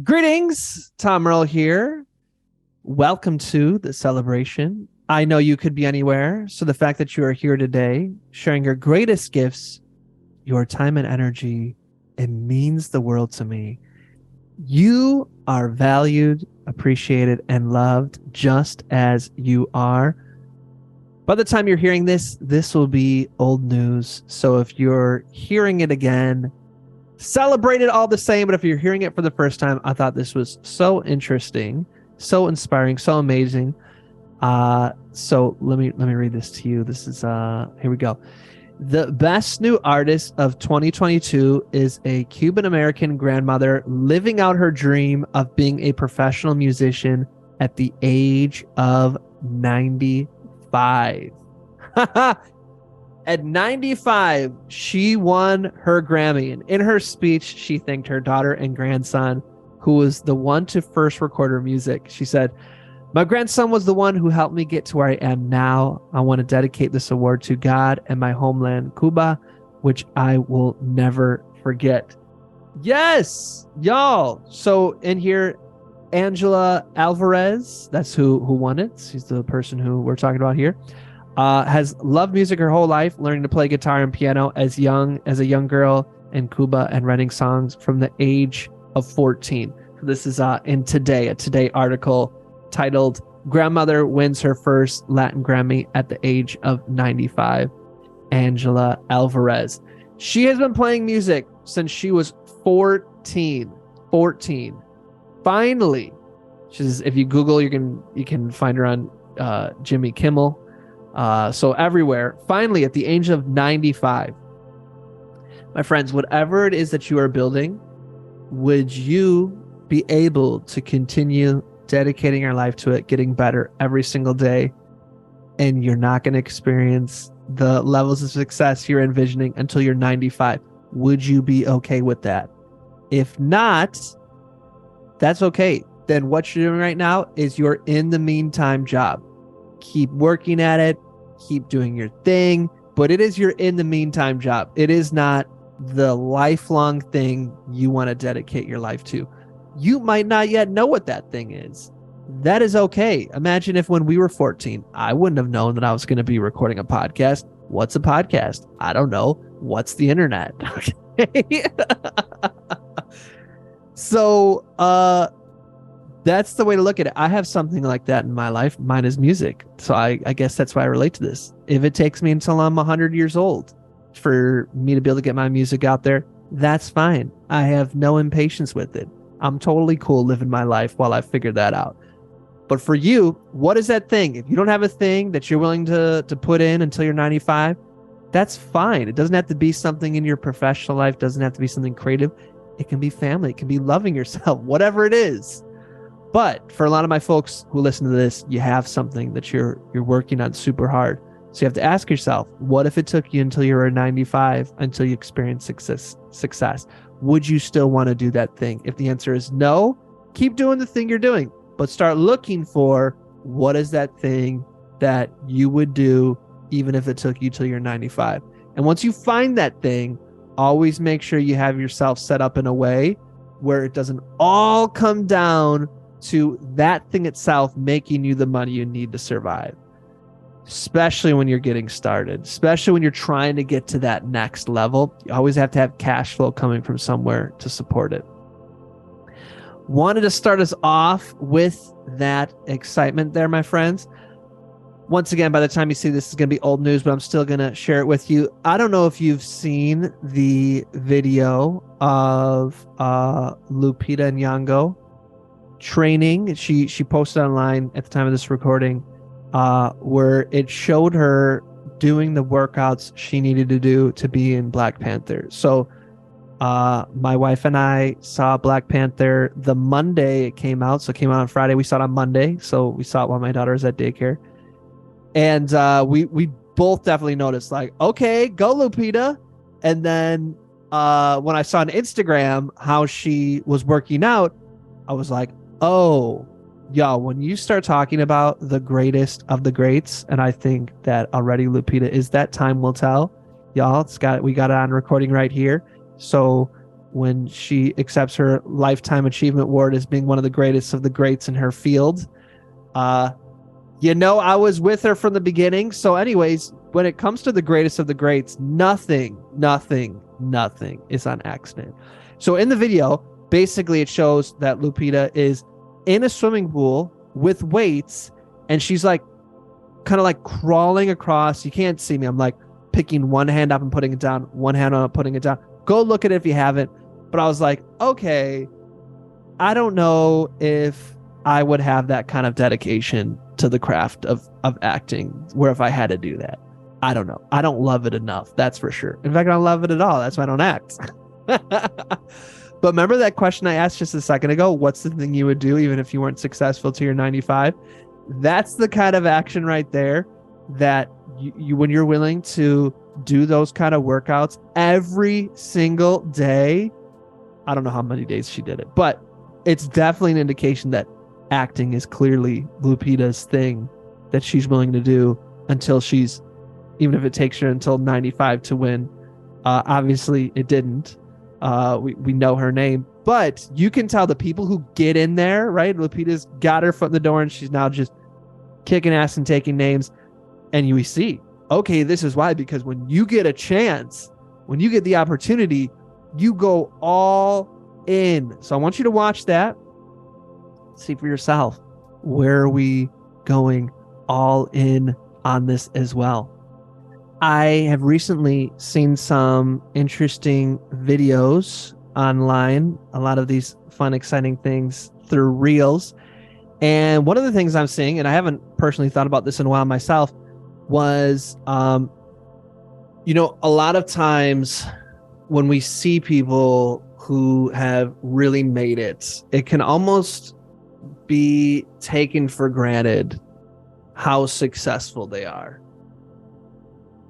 Greetings, Tom Earl here. Welcome to the celebration. I know you could be anywhere, so the fact that you are here today, sharing your greatest gifts, your time and energy, it means the world to me. You are valued, appreciated, and loved just as you are. By the time you're hearing this, this will be old news. So if you're hearing it again, celebrate it all the same. But if you're hearing it for the first time, I thought this was so interesting, so inspiring, so amazing. So let me read this to you. This is here we go. The best new artist of 2022 is a Cuban American grandmother living out her dream of being a professional musician at the age of 95. At 95, she won her Grammy, and in her speech, she thanked her daughter and grandson, who was the one to first record her music. She said, "My grandson was the one who helped me get to where I am now. I want to dedicate this award to God and my homeland, Cuba, which I will never forget." Yes, y'all. So in here, Angela Alvarez, that's who won it. She's the person who we're talking about here. Has loved music her whole life, learning to play guitar and piano as a young girl in Cuba and writing songs from the age of 14. So this is a Today article titled "Grandmother Wins Her First Latin Grammy at the Age of 95." Angela Alvarez. She has been playing music since she was 14. 14. Finally, she's, if you Google, you can find her on Jimmy Kimmel. So everywhere, finally at the age of 95. My friends, whatever it is that you are building, would you be able to continue dedicating your life to it, getting better every single day, and you're not going to experience the levels of success you're envisioning until you're 95? Would you be okay with that? If not, that's okay. Then what you're doing right now is your in the meantime job. Keep working at it, keep doing your thing, but it is your in the meantime job. It is not the lifelong thing you want to dedicate your life to. You might not yet know what that thing is. That is okay. Imagine if when we were 14, I wouldn't have known that I was going to be recording a podcast. What's a podcast? I don't know. What's the internet? Okay. So, that's the way to look at it. I have something like that in my life. Mine is music. So I guess that's why I relate to this. If it takes me until I'm 100 years old for me to be able to get my music out there, that's fine. I have no impatience with it. I'm totally cool living my life while I figure that out. But for you, what is that thing? If you don't have a thing that you're willing to put in until you're 95, that's fine. It doesn't have to be something in your professional life. It doesn't have to be something creative. It can be family. It can be loving yourself, whatever it is. But for a lot of my folks who listen to this, you have something that you're working on super hard. So you have to ask yourself, what if it took you until you were 95, until you experienced success? Would you still want to do that thing? If the answer is no, keep doing the thing you're doing, but start looking for what is that thing that you would do even if it took you till you're 95. And once you find that thing, always make sure you have yourself set up in a way where it doesn't all come down to that thing itself making you the money you need to survive, especially when you're getting started, especially when you're trying to get to that next level. You always have to have cash flow coming from somewhere to support it. Wanted to start us off with that excitement there, my friends. Once again, by the time you see this, is going to be old news, but I'm still going to share it with you. I don't know if you've seen the video of Lupita Nyong'o training. She posted online at the time of this recording where it showed her doing the workouts she needed to do to be in Black Panther. So my wife and I saw Black Panther the Monday it came out. So it came out on Friday. We saw it on Monday. So we saw it while my daughter was at daycare. And we both definitely noticed, like, okay, go Lupita. And then when I saw on Instagram how she was working out, I was like, oh, y'all, when you start talking about the greatest of the greats, and I think that already Lupita is that, time will tell. Y'all, we got it on recording right here. So when she accepts her Lifetime Achievement Award as being one of the greatest of the greats in her field. I was with her from the beginning. So anyways, when it comes to the greatest of the greats, nothing is on accident. So in the video, basically it shows that Lupita is in a swimming pool with weights, and she's like kind of like crawling across. You can't see me. I'm like picking one hand up and putting it down, one hand up, putting it down. Go look at it if you haven't. But I was like, okay, I don't know if I would have that kind of dedication to the craft of acting, where if I had to do that, I don't know. I don't love it enough. That's for sure. In fact, I don't love it at all. That's why I don't act. But remember that question I asked just a second ago? What's the thing you would do even if you weren't successful to your 95? That's the kind of action right there that you when you're willing to do those kind of workouts every single day. I don't know how many days she did it, but it's definitely an indication that acting is clearly Lupita's thing that she's willing to do until she's, even if it takes her until 95 to win. Obviously it didn't. We know her name, but you can tell the people who get in there, right? Lupita's got her foot in the door and she's now just kicking ass and taking names. And we see, okay, this is why, because when you get a chance, when you get the opportunity, you go all in. So I want you to watch that. See for yourself, where are we going all in on this as well? I have recently seen some interesting videos online, a lot of these fun, exciting things through Reels. And one of the things I'm seeing, and I haven't personally thought about this in a while myself, was, a lot of times when we see people who have really made it, it can almost be taken for granted how successful they are.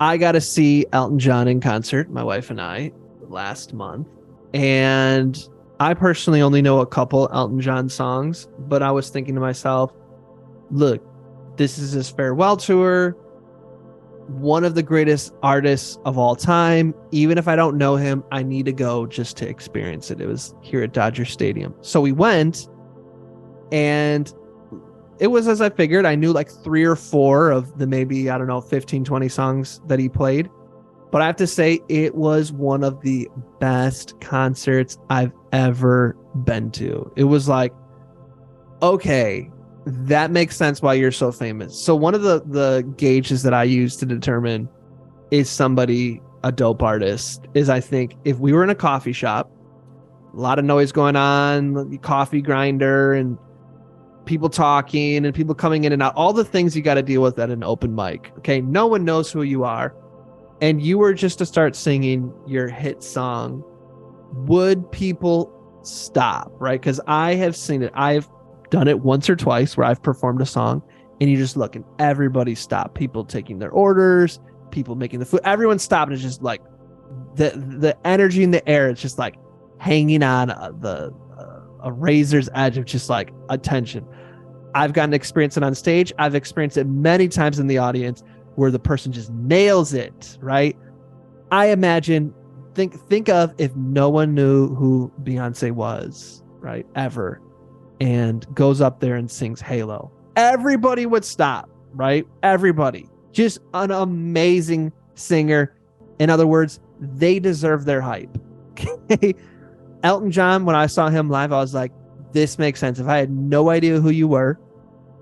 I got to see Elton John in concert, my wife and I, last month. And I personally only know a couple Elton John songs, but I was thinking to myself, look, this is his farewell tour. One of the greatest artists of all time. Even if I don't know him, I need to go just to experience it. It was here at Dodger Stadium. So we went, and it was as I figured. I knew like 3 or 4 of the maybe, 15, 20 songs that he played. But I have to say, it was one of the best concerts I've ever been to. It was like, okay, that makes sense why you're so famous. So one of the gauges that I use to determine is somebody a dope artist is, I think, if we were in a coffee shop, a lot of noise going on, the coffee grinder and people talking and people coming in and out, all the things you got to deal with at an open mic. Okay, no one knows who you are. And you were just to start singing your hit song, would people stop, right? Because I have seen it. I've done it once or twice where I've performed a song and you just look and everybody stopped. People taking their orders, people making the food, everyone stopped, and it's just like the energy in the air. It's just like hanging on a razor's edge of just like attention. I've gotten to experience it on stage. I've experienced it many times in the audience where the person just nails it, right? I imagine, think of if no one knew who Beyonce was, right, ever, and goes up there and sings Halo. Everybody would stop, right? Everybody. Just an amazing singer. In other words, they deserve their hype. Okay? Elton John, when I saw him live, I was like, this makes sense. If I had no idea who you were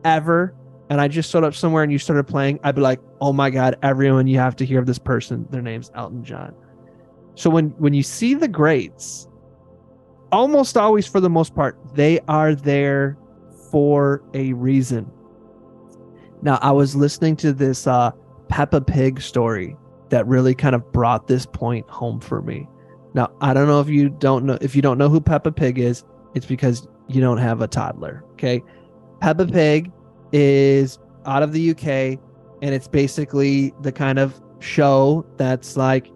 ever, and I just showed up somewhere and you started playing, I'd be like, oh my God, everyone, you have to hear of this person. Their name's Elton John. So when you see the greats, almost always, for the most part, they are there for a reason. Now, I was listening to this Peppa Pig story that really kind of brought this point home for me. Now, I don't know if you don't know who Peppa Pig is, it's because you don't have a toddler. Okay. Peppa Pig is out of the UK, and it's basically the kind of show that's like,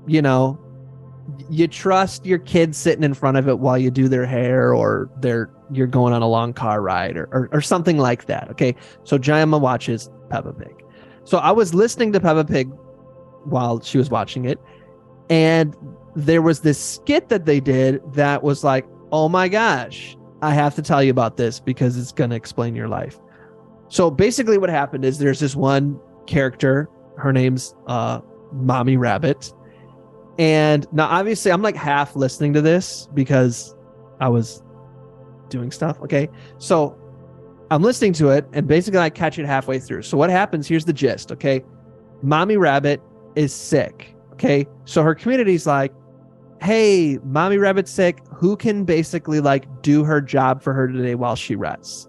you trust your kids sitting in front of it while you do their hair, or you're going on a long car ride or something like that. Okay. So Jemma watches Peppa Pig. So I was listening to Peppa Pig while she was watching it, And there was this skit that they did that was like, oh my gosh, I have to tell you about this because it's going to explain your life. So basically what happened is there's this one character, her name's Mommy Rabbit. And now obviously I'm like half listening to this because I was doing stuff. Okay. So I'm listening to it and basically I catch it halfway through. So what happens, here's the gist. Okay. Mommy Rabbit is sick. Okay. So her community's like, hey, Mommy Rabbit's sick. Who can basically like do her job for her today while she rests?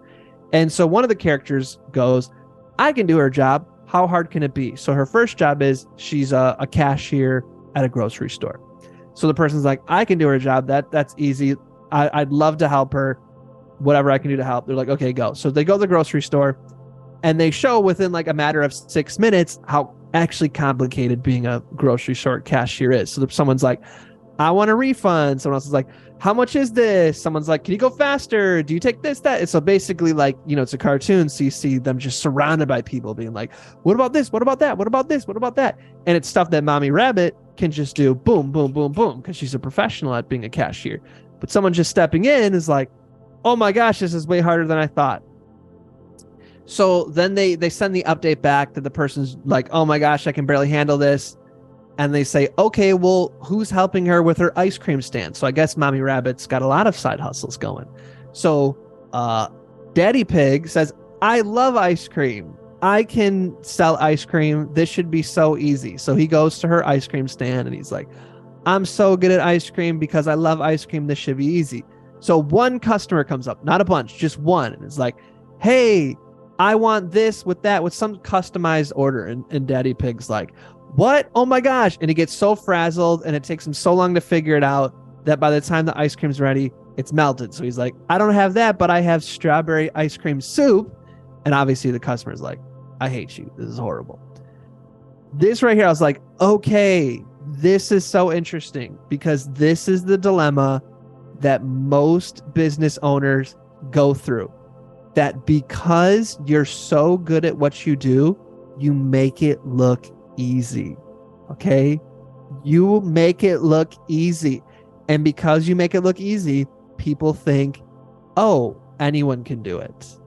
And so one of the characters goes, I can do her job. How hard can it be? So her first job is she's a cashier at a grocery store. So the person's like, I can do her job. That's easy. I'd love to help her. Whatever I can do to help. They're like, okay, go. So they go to the grocery store and they show within like a matter of 6 minutes how actually complicated being a grocery store cashier is. So someone's like, I want a refund. Someone else is like, how much is this? Someone's like, can you go faster? Do you take this, that? And so basically like, it's a cartoon. So you see them just surrounded by people being like, what about this? What about that? What about this? What about that? And it's stuff that Mommy Rabbit can just do boom, boom, boom, boom, because she's a professional at being a cashier. But someone just stepping in is like, oh my gosh, this is way harder than I thought. So then they send the update back that the person's like, oh my gosh, I can barely handle this. And they say, okay, well, who's helping her with her ice cream stand? So I guess Mommy Rabbit's got a lot of side hustles going. So Daddy Pig says, I love ice cream. I can sell ice cream. This should be so easy. So he goes to her ice cream stand and he's like, I'm so good at ice cream because I love ice cream. This should be easy. So one customer comes up, not a bunch, just one. And it's like, hey, I want this with that, with some customized order. And Daddy Pig's like, what? Oh my gosh. And he gets so frazzled and it takes him so long to figure it out that by the time the ice cream's ready, it's melted. So he's like, I don't have that, but I have strawberry ice cream soup. And obviously the customer's like, I hate you. This is horrible. This right here, I was like, okay, this is so interesting because this is the dilemma that most business owners go through. That because you're so good at what you do, you make it look easy. Okay? You make it look easy. And because you make it look easy, people think, oh, anyone can do it.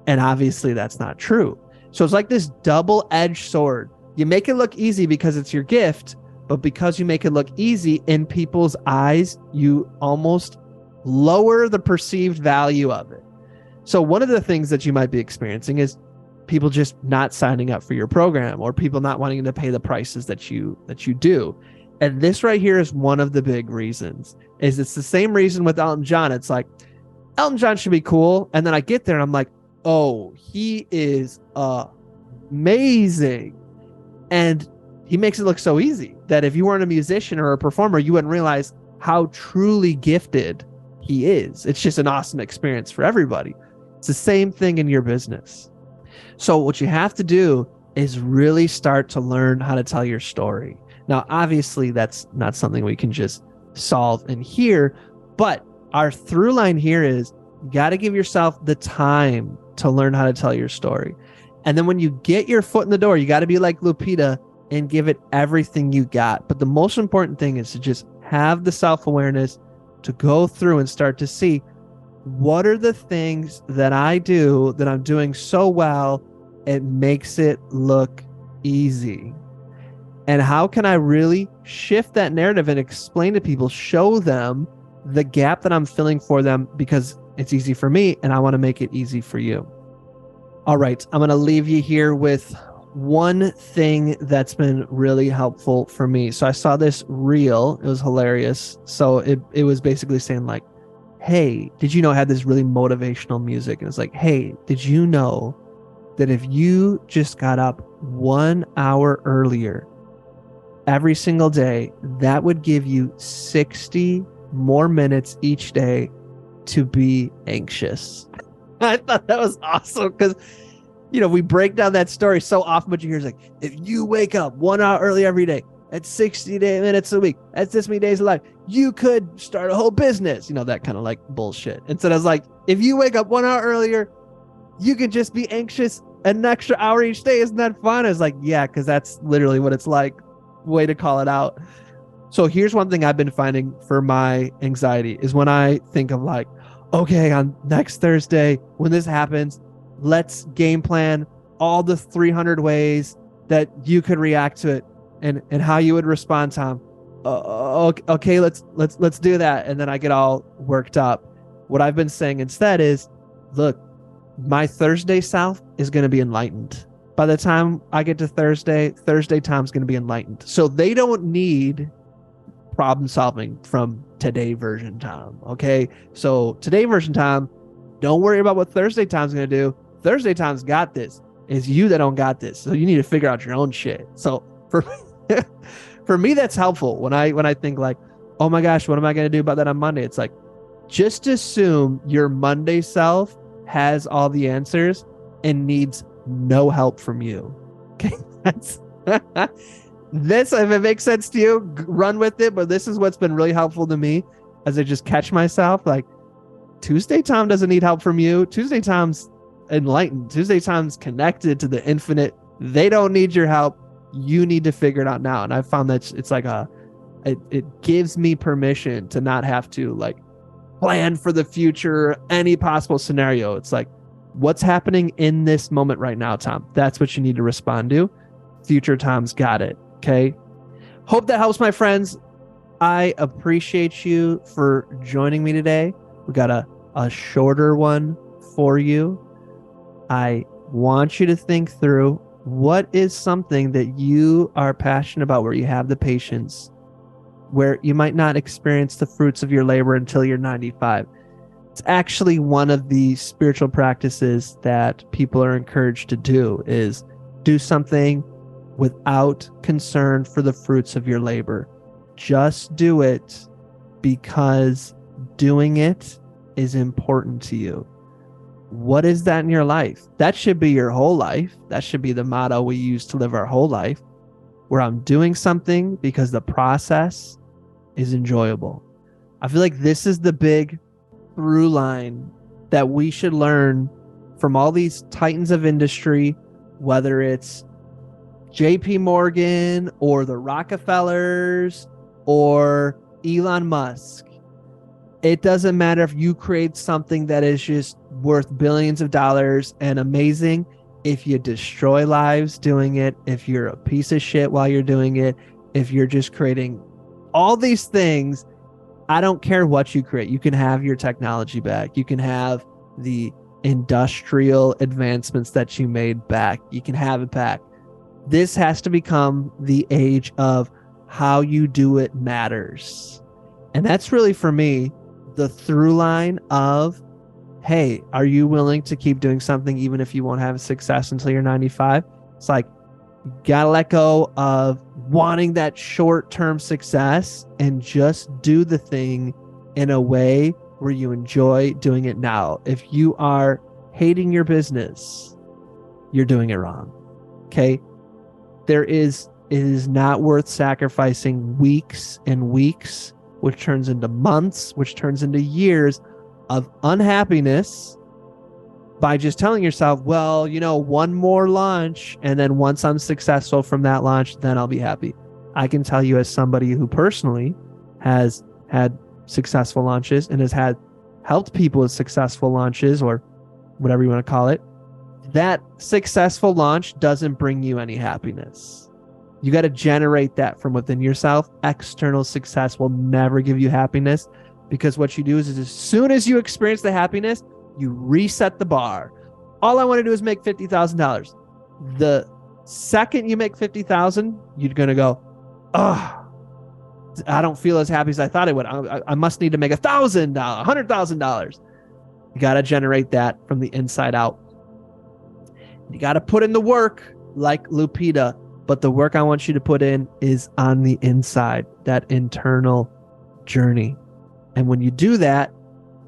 And obviously that's not true. So it's like this double-edged sword. You make it look easy because it's your gift, but because you make it look easy in people's eyes, you almost lower the perceived value of it. So one of the things that you might be experiencing is people just not signing up for your program or people not wanting to pay the prices that you do. And this right here is one of the big reasons. Is it's the same reason with Elton John. It's like, Elton John should be cool. And then I get there and I'm like, oh, he is amazing. And he makes it look so easy that if you weren't a musician or a performer, you wouldn't realize how truly gifted he is. It's just an awesome experience for everybody. It's the same thing in your business. So what you have to do is really start to learn how to tell your story. Now, obviously, that's not something we can just solve in here, but our through line here is you got to give yourself the time to learn how to tell your story. And then when you get your foot in the door, you got to be like Lupita and give it everything you got. But the most important thing is to just have the self-awareness to go through and start to see what are the things that I do that I'm doing so well, it makes it look easy. And how can I really shift that narrative and explain to people, show them the gap that I'm filling for them because it's easy for me and I want to make it easy for you. All right, I'm going to leave you here with one thing that's been really helpful for me. So I saw this reel. It was hilarious. So it was basically saying like, hey, did you know it had this really motivational music? And it's like, hey, did you know that if you just got up 1 hour earlier every single day, that would give you 60 more minutes each day to be anxious? I thought that was awesome because, we break down that story so often, but you hear it's like, if you wake up 1 hour early every day, that's 60 minutes a week, that's this many days of life, you could start a whole business, that kind of like bullshit. And so I was like, if you wake up 1 hour earlier, you can just be anxious an extra hour each day. Isn't that fun? I was like, yeah, because that's literally what it's like. Way to call it out. So here's one thing I've been finding for my anxiety is when I think of like, okay, on next Thursday, when this happens, let's game plan all the 300 ways that you could react to it and how you would respond, Tom. Okay, let's do that. And then I get all worked up. What I've been saying instead is, look, my Thursday self is going to be enlightened. By the time I get to Thursday Tom's going to be enlightened. So they don't need problem solving from today version Tom. Okay. So today version Tom, don't worry about what Thursday Tom's going to do. Thursday Tom's got this. It's you that don't got this. So you need to figure out your own shit. So for me, that's helpful when I think like, oh my gosh, what am I going to do about that on Monday? It's like, just assume your Monday self has all the answers and needs no help from you. Okay. That's this, if it makes sense to you, run with it. But this is what's been really helpful to me as I just catch myself. Like, Tuesday Tom doesn't need help from you. Tuesday Tom's enlightened. Tuesday Tom's connected to the infinite. They don't need your help. You need to figure it out now. And I found that it's like it gives me permission to not have to like plan for the future, any possible scenario. It's like, what's happening in this moment right now, Tom? That's what you need to respond to. Future Tom's got it. Okay. Hope that helps, my friends. I appreciate you for joining me today. We got a shorter one for you. I want you to think through what is something that you are passionate about, where you have the patience, where you might not experience the fruits of your labor until you're 95. It's actually one of the spiritual practices that people are encouraged to do, is do something without concern for the fruits of your labor. Just do it because doing it is important to you. What is that in your life? That should be your whole life. That should be the motto we use to live our whole life, where I'm doing something because the process is enjoyable. I feel like this is the big through line that we should learn from all these titans of industry, whether it's JP Morgan or the Rockefellers or Elon Musk. It doesn't matter if you create something that is just worth billions of dollars and amazing. If you destroy lives doing it, if you're a piece of shit while you're doing it, if you're just creating all these things, I don't care what you create. You can have your technology back. You can have the industrial advancements that you made back. You can have it back. This has to become the age of how you do it matters. And that's really, for me, the through line of, hey, are you willing to keep doing something even if you won't have success until you're 95? It's like, you gotta let go of wanting that short-term success and just do the thing in a way where you enjoy doing it now. If you are hating your business, you're doing it wrong. Okay? It is not worth sacrificing weeks and weeks, which turns into months, which turns into years of unhappiness, by just telling yourself, well, one more launch, and then once I'm successful from that launch, then I'll be happy. I can tell you, as somebody who personally has had successful launches and has helped people with successful launches, or whatever you want to call it, that successful launch doesn't bring you any happiness. You got to generate that from within yourself. External success will never give you happiness, because what you do is as soon as you experience the happiness, you reset the bar. All I want to do is make $50,000. The second you make $50,000, you're going to go, oh, I don't feel as happy as I thought I would. I must need to make $1,000, $100,000. You got to generate that from the inside out. You got to put in the work like Lupita, but the work I want you to put in is on the inside, that internal journey. And when you do that,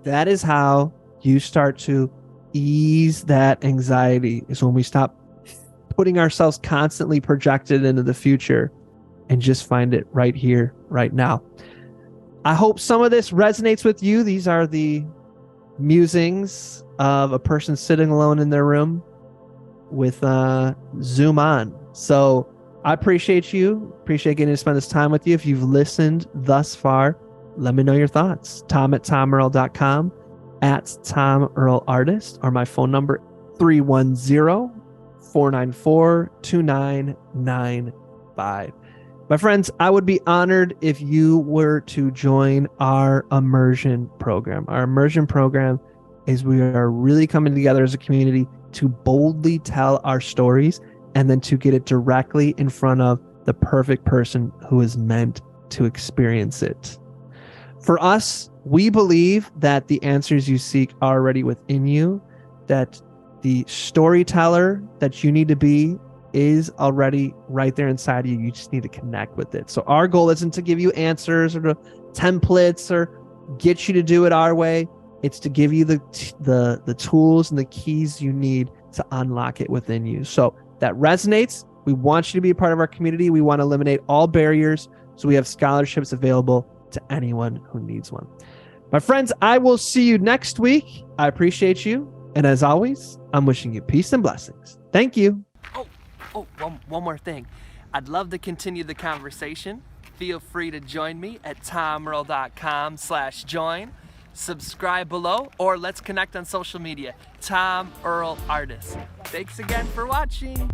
that is how you start to ease that anxiety, is when we stop putting ourselves constantly projected into the future and just find it right here, right now. I hope some of this resonates with you. These are the musings of a person sitting alone in their room with Zoom on. So I appreciate you. Appreciate getting to spend this time with you. If you've listened thus far, let me know your thoughts. Tom@tomearl.com, @TomEarlArtist, or my phone number 310-494-2995. My friends, I would be honored if you were to join our immersion program. Our immersion program is we are really coming together as a community to boldly tell our stories and then to get it directly in front of the perfect person who is meant to experience it. For us, we believe that the answers you seek are already within you, that the storyteller that you need to be is already right there inside of you. You just need to connect with it. So our goal isn't to give you answers or templates or get you to do it our way. It's to give you the tools and the keys you need to unlock it within you. So that resonates. We want you to be a part of our community. We want to eliminate all barriers. So we have scholarships available to anyone who needs one. My friends, I will see you next week. I appreciate you. And as always, I'm wishing you peace and blessings. Thank you. One more thing. I'd love to continue the conversation. Feel free to join me at tomearl.com/join. Subscribe below, or let's connect on social media. Tom Earl Artist. Thanks again for watching.